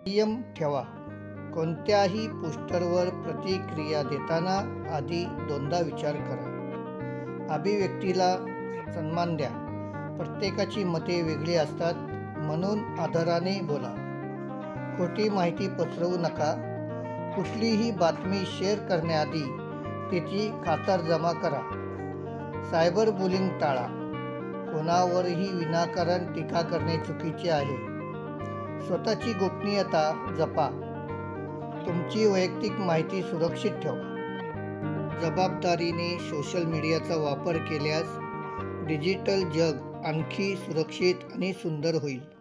संयम ठेवा. कोणत्याही पोस्टरवर प्रतिक्रिया देताना आधी दोनदा विचार करा. अभिव्यक्तीला सन्मान द्या. प्रत्येकाची मते वेगळी असतात, म्हणून आदराने बोला. खोटी माहिती पसरवू नका. कुठलीही बातमी शेअर करण्याआधी त्याची खातरजमा करा. सायबर बुलिंग टाळा. कोणावरही विनाकारण टीका करणे चुकीचे आहे. स्वतःची गोपनीयता जपा. तुमची वैयक्तिक माहिती सुरक्षित ठेवा. जबाबदारीने सोशल मीडियाचा वापर केल्यास डिजिटल जग आणखी सुरक्षित आणि सुंदर होईल.